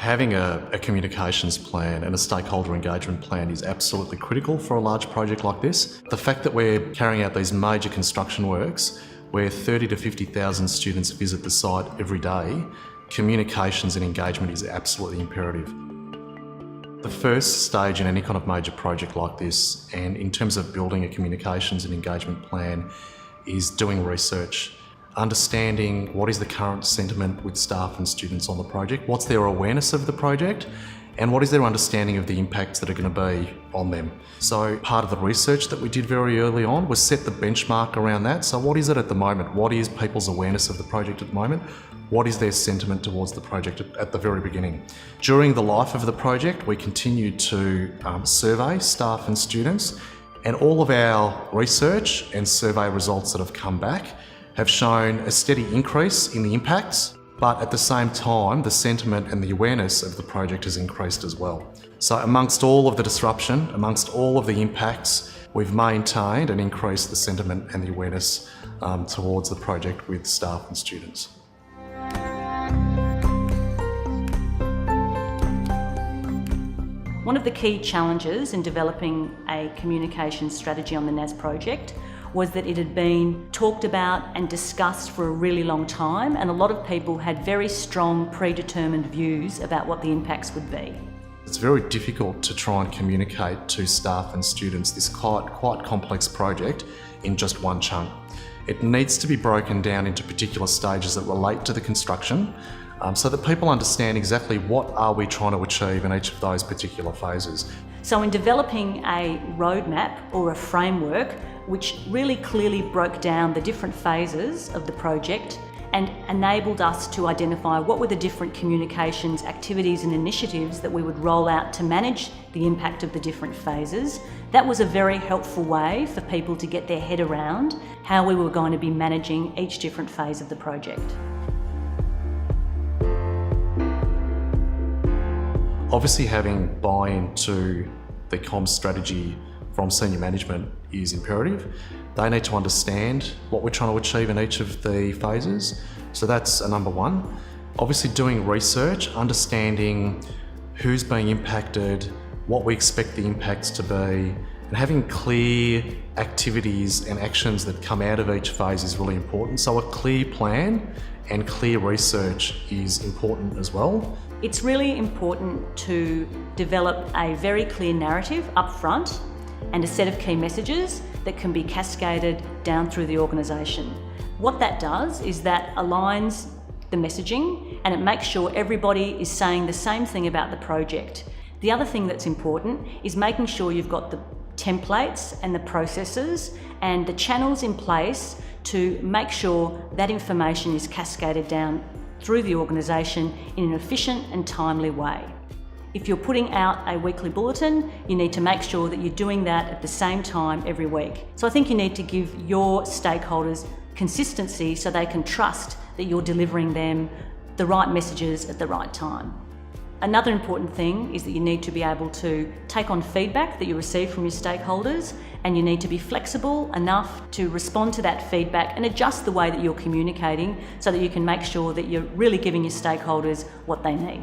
Having a communications plan and a stakeholder engagement plan is absolutely critical for a large project like this. The fact that we're carrying out these major construction works where 30 to 50,000 students visit the site every day, communications and engagement is absolutely imperative. The first stage in any kind of major project like this, and in terms of building a communications and engagement plan, is doing research. Understanding what is the current sentiment with staff and students on the project, what's their awareness of the project, and what is their understanding of the impacts that are going to be on them. So part of the research that we did very early on was set the benchmark around that. So what is it at the moment? What is people's awareness of the project at the moment? What is their sentiment towards the project at the very beginning? During the life of the project, we continued to survey staff and students, and all of our research and survey results that have come back have shown a steady increase in the impacts, but at the same time, the sentiment and the awareness of the project has increased as well. So amongst all of the disruption, amongst all of the impacts, we've maintained and increased the sentiment and the awareness towards the project with staff and students. One of the key challenges in developing a communication strategy on the NAS project was that it had been talked about and discussed for a really long time, and a lot of people had very strong predetermined views about what the impacts would be. It's very difficult to try and communicate to staff and students this quite complex project in just one chunk. It needs to be broken down into particular stages that relate to the construction, so that people understand exactly what are we trying to achieve in each of those particular phases. So in developing a roadmap or a framework which really clearly broke down the different phases of the project and enabled us to identify what were the different communications, activities and initiatives that we would roll out to manage the impact of the different phases, that was a very helpful way for people to get their head around how we were going to be managing each different phase of the project. Obviously, having buy-in to the comms strategy from senior management is imperative. They need to understand what we're trying to achieve in each of the phases. So that's a number one. Obviously doing research, understanding who's being impacted, what we expect the impacts to be, and having clear activities and actions that come out of each phase is really important. So a clear plan and clear research is important as well. It's really important to develop a very clear narrative up front and a set of key messages that can be cascaded down through the organisation. What that does is that aligns the messaging and it makes sure everybody is saying the same thing about the project. The other thing that's important is making sure you've got the templates and the processes and the channels in place to make sure that information is cascaded down through the organisation in an efficient and timely way. If you're putting out a weekly bulletin, you need to make sure that you're doing that at the same time every week. So I think you need to give your stakeholders consistency so they can trust that you're delivering them the right messages at the right time. Another important thing is that you need to be able to take on feedback that you receive from your stakeholders, and you need to be flexible enough to respond to that feedback and adjust the way that you're communicating so that you can make sure that you're really giving your stakeholders what they need.